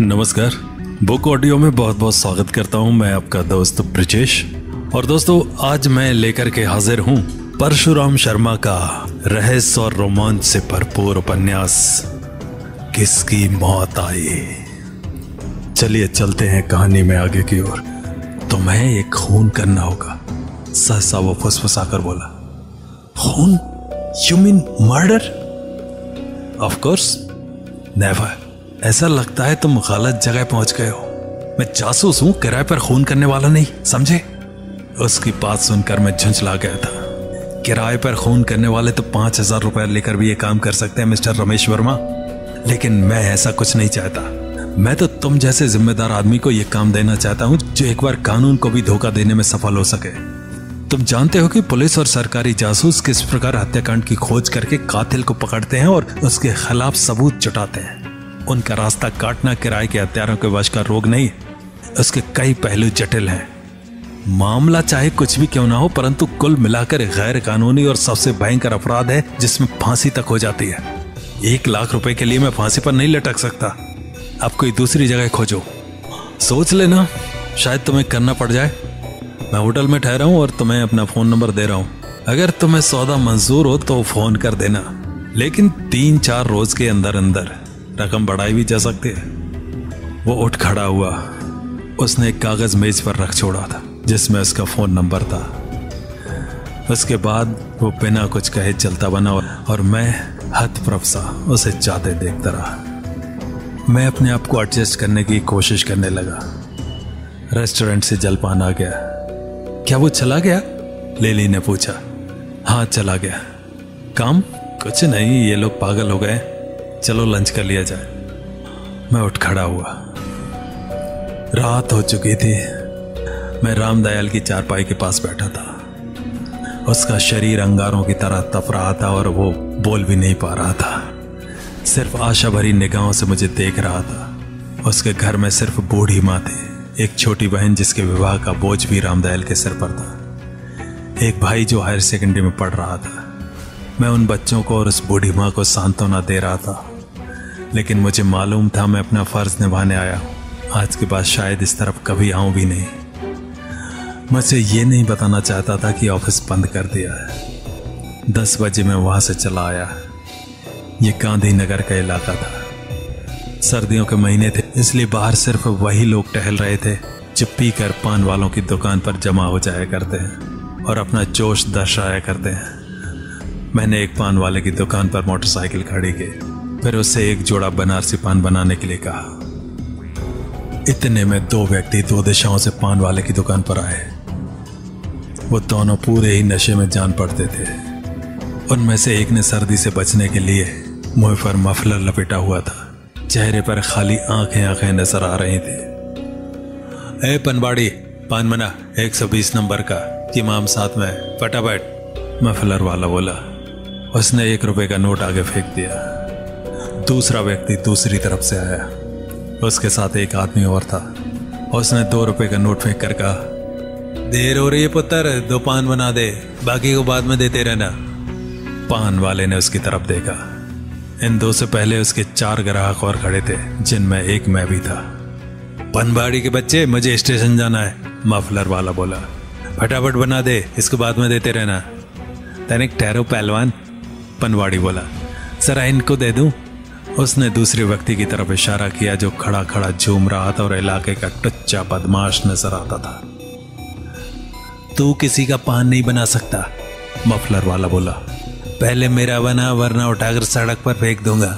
नमस्कार। Book audio में बहुत बहुत स्वागत करता हूं। मैं आपका दोस्त ब्रिजेश। और दोस्तों, आज मैं लेकर के हाजिर हूं परशुराम शर्मा का रहस्य और रोमांच से भरपूर उपन्यास किसकी मौत आई। चलिए चलते हैं कहानी में आगे की ओर। तुम्हें एक खून करना होगा, सहसा वो फुसफुसाकर बोला। खून? You mean murder? Of course never. ऐसा लगता है तुम गलत जगह पहुंच गए हो। मैं जासूस हूं, किराए पर खून करने वाला नहीं, समझे? उसकी बात सुनकर मैं झुंझला गया था। किराए पर खून करने वाले तो 5,000 रुपए लेकर भी ये काम कर सकते हैं मिस्टर रमेश वर्मा, लेकिन मैं ऐसा कुछ नहीं चाहता। मैं तो तुम जैसे जिम्मेदार आदमी को यह काम देना चाहता हूं जो एक बार कानून को भी धोखा देने में सफल हो सके। तुम जानते हो कि पुलिस और सरकारी जासूस किस प्रकार हत्याकांड की खोज करके कातिल को पकड़ते हैं और उसके खिलाफ सबूत जुटाते हैं। उनका रास्ता काटना किराए के हत्यारों के वश का रोग नहीं, उसके कई पहलू जटिल हैं। मामला चाहे कुछ भी क्यों ना हो, परंतु कुल मिलाकर गैर कानूनी और सबसे भयंकर अपराध है जिसमें फांसी तक हो जाती है। 1 लाख रुपए के लिए मैं फांसी पर नहीं लटक सकता। अब कोई दूसरी जगह खोजो। सोच लेना, शायद तुम्हें करना पड़ जाए। मैं होटल में ठहरा हूं और तुम्हें अपना फोन नंबर दे रहा हूं। अगर तुम्हें सौदा मंजूर हो तो फोन कर देना, लेकिन 3-4 रोज के अंदर अंदर रकम बढ़ाई भी जा सकती है। वो उठ खड़ा हुआ। उसने एक कागज मेज पर रख छोड़ा था जिसमें उसका फोन नंबर था। उसके बाद वो बिना कुछ कहे चलता बना और मैं हतप्रभसा उसे जाते देखता रहा। मैं अपने आप को एडजस्ट करने की कोशिश करने लगा। रेस्टोरेंट से जलपान आ गया। क्या वो चला गया? लेली ने पूछा। हाँ, चला गया। काम? कुछ नहीं, ये लोग पागल हो गए। चलो लंच कर लिया जाए। मैं उठ खड़ा हुआ। रात हो चुकी थी। मैं रामदयाल की चारपाई के पास बैठा था। उसका शरीर अंगारों की तरह तप रहा था और वो बोल भी नहीं पा रहा था। सिर्फ आशा भरी निगाहों से मुझे देख रहा था। उसके घर में सिर्फ बूढ़ी माँ थी, एक छोटी बहन जिसके विवाह का बोझ भी रामदयाल के सिर पर था, एक भाई जो हायर सेकेंडरी में पढ़ रहा था। मैं उन बच्चों को और उस बूढ़ी माँ को सांत्वना दे रहा था, लेकिन मुझे मालूम था मैं अपना फर्ज निभाने आया। आज के बाद शायद इस तरफ कभी आऊं भी नहीं। मुझे ये नहीं बताना चाहता था कि ऑफिस बंद कर दिया है। 10 बजे मैं वहां से चला आया। ये गांधीनगर का इलाका था। सर्दियों के महीने थे, इसलिए बाहर सिर्फ वही लोग टहल रहे थे जो पीकर पान वालों की दुकान पर जमा हो जाया करते हैं और अपना जोश दर्शाया करते हैं। मैंने एक पान वाले की दुकान पर मोटरसाइकिल खड़ी की, फिर उससे एक जोड़ा बनारसी पान बनाने के लिए कहा। इतने में 2 व्यक्ति 2 दिशाओं से पान वाले की दुकान पर आए। वो दोनों पूरे ही नशे में जान पड़ते थे। उनमें से एक ने सर्दी से बचने के लिए मुंह पर मफलर लपेटा हुआ था। चेहरे पर खाली आंखें नजर आ रही थी। ए पनवाड़ी, पान बना 120 नंबर का, इमाम साथ में, फटाफट, मफलर वाला बोला। उसने 1 रुपए का नोट आगे फेंक दिया। दूसरा व्यक्ति दूसरी तरफ से आया। उसके साथ एक आदमी और था। उसने 2 रुपए का नोट फेंक कर कहा, देर हो रही है पुत्र, 2 पान बना दे, बाकी को बाद में देते रहना। पान वाले ने उसकी तरफ देखा। इन 2 से पहले उसके 4 ग्राहक और खड़े थे, जिनमें एक मैं भी था। पनवाड़ी के बच्चे, मुझे स्टेशन जाना है, मफलर वाला बोला। फटाफट बना दे, इसको बाद में देते रहना। तनिक ठहरो पहलवान, पनवाड़ी बोला। जरा इनको दे दूं? उसने दूसरे व्यक्ति की तरफ इशारा किया जो खड़ा खड़ा झूम रहा था और इलाके का टुच्चा बदमाश नजर आता था। तू किसी का पान नहीं बना सकता, मफलर वाला बोला। पहले मेरा बना, वरना उठाकर सड़क पर फेंक दूंगा।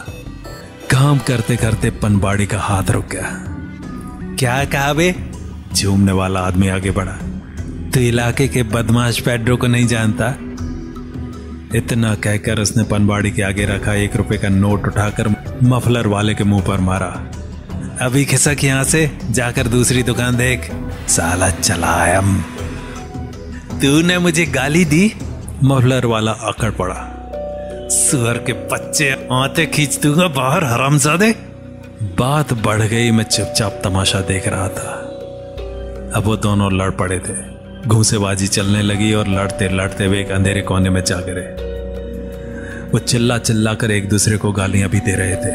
काम करते करते पनवाड़ी का हाथ रुक गया। क्या कहा बे? झूमने वाला आदमी आगे बढ़ा। तू इलाके के बदमाश पेड्रो को नहीं जानता? इतना कहकर उसने पनवाड़ी के आगे रखा 1 रुपए का नोट उठाकर मफलर वाले के मुंह पर मारा। अभी खिसक यहां से, जाकर दूसरी दुकान देख, साला चलायम। तूने मुझे गाली दी? मफलर वाला अकड़ पड़ा। सुअर के बच्चे, आते खींच दूंगा बाहर, हरामजादे। बात बढ़ गई। मैं चुपचाप तमाशा देख रहा था। अब वो दोनों लड़ पड़े थे। घूंसेबाजी चलने लगी और लड़ते लड़ते वे एक अंधेरे कोने में जा गिरे। वो चिल्ला चिल्ला कर एक दूसरे को गालियां भी दे रहे थे।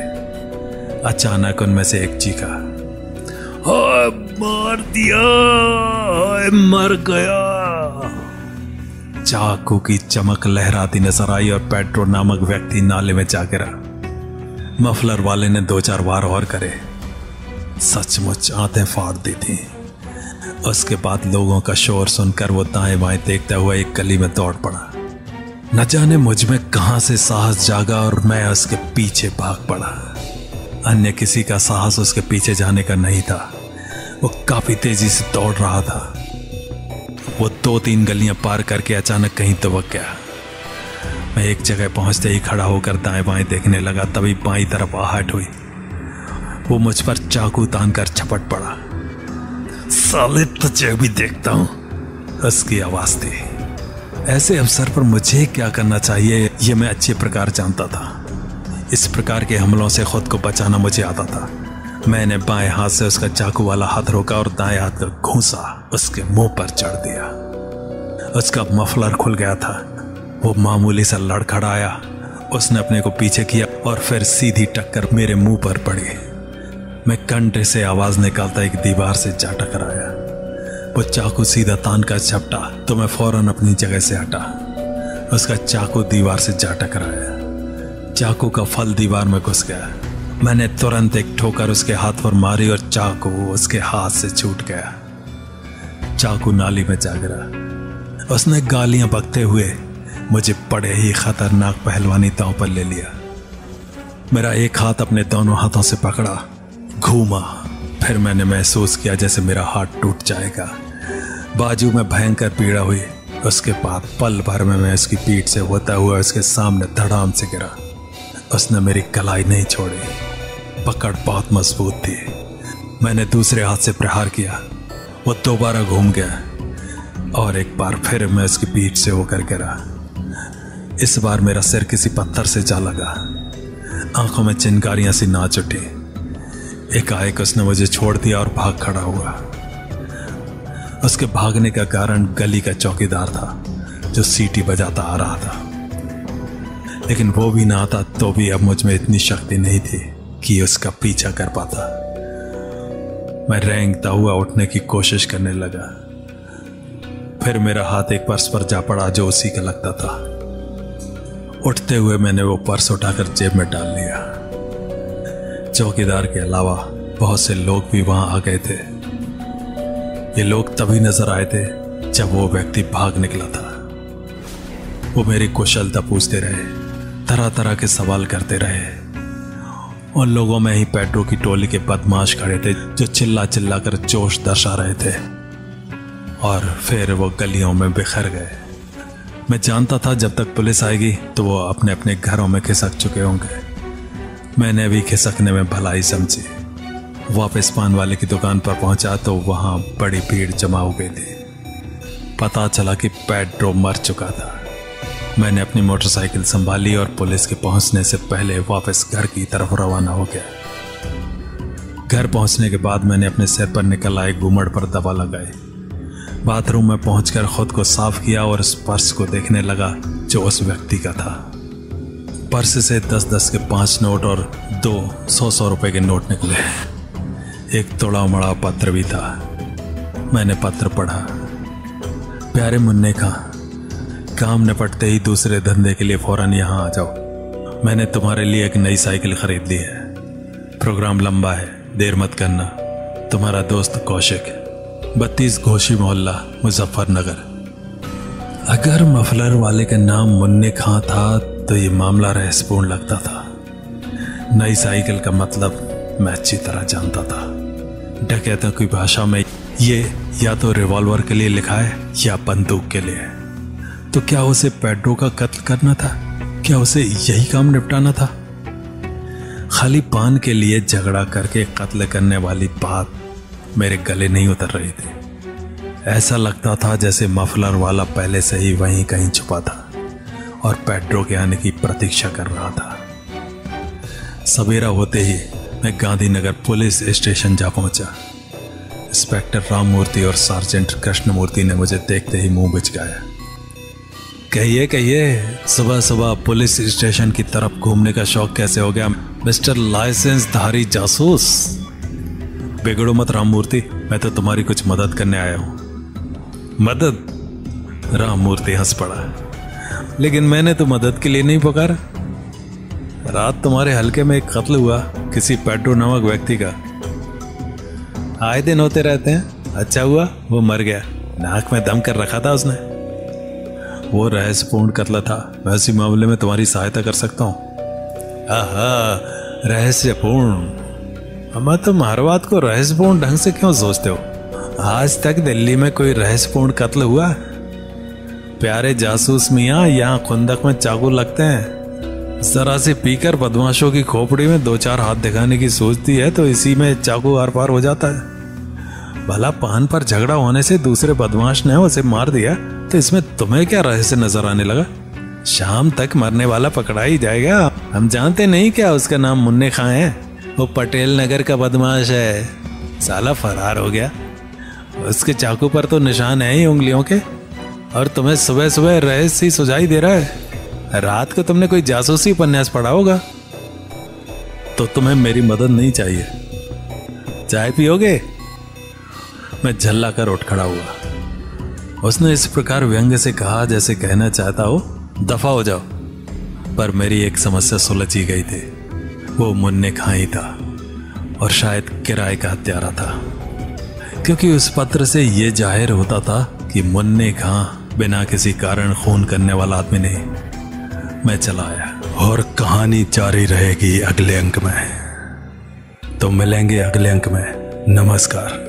अचानक उनमें से एक चीखा, हाय मार दिया, हाय मर गया। चाकू की चमक लहराती नजर आई और पेड्रो नामक व्यक्ति नाले में जा गिरा। मफलर वाले ने 2-4 वार और करे। सचमुच आंतें फाड़ दी थी। उसके बाद लोगों का शोर सुनकर वो दाएं बाएं देखता हुआ एक गली में दौड़ पड़ा। न जाने मुझ में कहां से साहस जागा और मैं उसके पीछे भाग पड़ा। अन्य किसी का साहस उसके पीछे जाने का नहीं था। वो काफी तेजी से दौड़ रहा था। वो 2-3 गलियां पार करके अचानक कहीं दबक गया। मैं एक जगह पहुंचते ही खड़ा होकर दाएं बाएं देखने लगा। तभी बाईं तरफ आहट हुई। वो मुझ पर चाकू तानकर झपट पड़ा। साले तुझे भी देखता हूं, उसकी आवाज थी। ऐसे अवसर पर मुझे क्या करना चाहिए ये मैं अच्छे प्रकार जानता था। इस प्रकार के हमलों से खुद को बचाना मुझे आता था। मैंने बाएं हाथ से उसका चाकू वाला हाथ रोका और दाएं हाथ का घूंसा उसके मुंह पर चढ़ दिया। उसका मफलर खुल गया था। वो मामूली सा लड़खड़ाया। उसने अपने को पीछे किया और फिर सीधी टक्कर मेरे मुंह पर पड़ी। मैं कंठे से आवाज निकालता एक दीवार से जा टकराया। वो चाकू सीधा तान कर झपटा तो मैं फौरन अपनी जगह से हटा। उसका चाकू दीवार से जा टकराया। चाकू का फल दीवार में घुस गया। मैंने तुरंत एक ठोकर उसके हाथ पर मारी और चाकू उसके हाथ से छूट गया। चाकू नाली में जा गिरा। उसने गालियां बकते हुए मुझे बड़े ही खतरनाक पहलवानी दांव पर ले लिया। मेरा एक हाथ अपने दोनों हाथों से पकड़ा, घूमा। फिर मैंने महसूस किया जैसे मेरा हाथ टूट जाएगा। बाजू में भयंकर पीड़ा हुई। उसके बाद पल भर में मैं उसकी पीठ से होता हुआ उसके सामने धड़ाम से गिरा। उसने मेरी कलाई नहीं छोड़ी। पकड़ बहुत मजबूत थी। मैंने दूसरे हाथ से प्रहार किया। वो दोबारा घूम गया और एक बार फिर मैं उसकी पीठ से होकर गिरा। इस बार मेरा सिर किसी पत्थर से जा लगा। आंखों में चिंगारियां सी नाच उठी। एकाएक उसने मुझे छोड़ दिया और भाग खड़ा हुआ। उसके भागने का कारण गली का चौकीदार था जो सीटी बजाता आ रहा था। लेकिन वो भी ना आता तो भी अब मुझ में इतनी शक्ति नहीं थी कि उसका पीछा कर पाता। मैं रेंगता हुआ उठने की कोशिश करने लगा। फिर मेरा हाथ एक पर्स पर जा पड़ा जो उसी का लगता था। उठते हुए मैंने वो पर्स उठाकर जेब में डाल लिया। चौकीदार के अलावा बहुत से लोग भी वहां आ गए थे। ये लोग तभी नजर आए थे जब वो व्यक्ति भाग निकला था। वो मेरी कुशलता पूछते रहे, तरह तरह के सवाल करते रहे। उन लोगों में ही पेड्रो की टोली के बदमाश खड़े थे जो चिल्ला चिल्ला कर जोश दर्शा रहे थे और फिर वो गलियों में बिखर गए। मैं जानता था जब तक पुलिस आएगी तो वो अपने अपने घरों में खिसक चुके होंगे। मैंने भी खिसकने में भलाई समझी। वापस पान वाले की दुकान पर पहुंचा तो वहां बड़ी भीड़ जमा हो गई थी। पता चला कि पेड्रो मर चुका था। मैंने अपनी मोटरसाइकिल संभाली और पुलिस के पहुंचने से पहले वापस घर की तरफ रवाना हो गया। घर पहुंचने के बाद मैंने अपने सिर पर निकल आए घूमड़ पर दबा लगाई। बाथरूम में पहुंचकर खुद को साफ किया और उस पर्स को देखने लगा जो उस व्यक्ति का था। पर्स से 10-10 के 5 नोट और 2 100-100 रुपए के नोट निकले। एक तोड़ा मड़ा पत्र भी था। मैंने पत्र पढ़ा। प्यारे मुन्ने खां, काम निपटते ही दूसरे धंधे के लिए फौरन यहाँ आ जाओ। मैंने तुम्हारे लिए एक नई साइकिल खरीद ली है। प्रोग्राम लंबा है, देर मत करना। तुम्हारा दोस्त कौशिक, 32 घोशी मोहल्ला, मुजफ्फरनगर। अगर मफलर वाले का नाम मुन्ने खां था तो ये मामला रहस्यपूर्ण लगता था। नई साइकिल का मतलब मैं अच्छी तरह जानता था। डकैतों की भाषा में ये या तो रिवॉल्वर के लिए लिखा है या बंदूक के लिए। तो क्या उसे पेड्रो का कत्ल करना था? क्या उसे यही काम निपटाना था? खाली पान के लिए झगड़ा करके कत्ल करने वाली बात मेरे गले नहीं उतर रही थी। ऐसा लगता था जैसे मफलर वाला पहले से ही वहीं कहीं छुपा था और पेड्रो के आने की प्रतीक्षा कर रहा था। सवेरा होते ही मैं गांधीनगर पुलिस स्टेशन जा पहुंचा। इंस्पेक्टर राममूर्ति और सार्जेंट कृष्णमूर्ति ने मुझे देखते ही मुंह बिचकाया। कहिए कहिए, सुबह सुबह पुलिस स्टेशन की तरफ घूमने का शौक कैसे हो गया? मिस्टर लाइसेंस धारी जासूस। बिगड़ो मत राममूर्ति, मैं तो तुम्हारी कुछ मदद करने आया हूं। मदद? राममूर्ति हंस पड़ा। लेकिन मैंने तो मदद के लिए नहीं पुकारा। रात तुम्हारे हल्के में एक कत्ल हुआ किसी पेड्रो नामक व्यक्ति का। आए दिन होते रहते हैं। अच्छा हुआ वो मर गया, नाक में दम कर रखा था उसने। वो रहस्यपूर्ण कत्ल था, मैं उसी मामले में तुम्हारी सहायता कर सकता हूँ। आहा, रहस्यपूर्ण। मैं तुम हर बात को रहस्यपूर्ण ढंग से क्यों सोचते हो? आज तक दिल्ली में कोई रहस्यपूर्ण कत्ल हुआ? प्यारे जासूस मियाँ, यहाँ खुंदक में चाकू लगते हैं। जरा से पीकर बदमाशों की खोपड़ी में 2-4 हाथ दिखाने की सोचती है तो इसी में चाकू आर पार हो जाता है। भला पान पर झगड़ा होने से दूसरे बदमाश ने उसे मार दिया तो इसमें तुम्हें क्या रहस्य नजर आने लगा? शाम तक मरने वाला पकड़ा ही जाएगा। हम जानते नहीं क्या उसका नाम मुन्ने खां है? वो पटेल नगर का बदमाश है, साला फरार हो गया। उसके चाकू पर तो निशान है ही उंगलियों के। और तुम्हें सुबह सुबह रहस्य सुझाई दे रहा है? रात को तुमने कोई जासूसी उपन्यास पढ़ा होगा। तो तुम्हें मेरी मदद नहीं चाहिए। चाय पियोगे? मैं झल्ला कर उठ खड़ा हुआ। उसने इस प्रकार व्यंग्य से कहा जैसे कहना चाहता हो दफा हो जाओ। पर मेरी एक समस्या सुलझ ही गई थी। वो मुन्ने खां ही था और शायद किराए का हत्यारा था, क्योंकि उस पत्र से यह जाहिर होता था कि मुन्ने खां बिना किसी कारण खून करने वाला आदमी नहीं। मैं चला आया और कहानी जारी रहेगी अगले अंक में। तो मिलेंगे अगले अंक में। नमस्कार।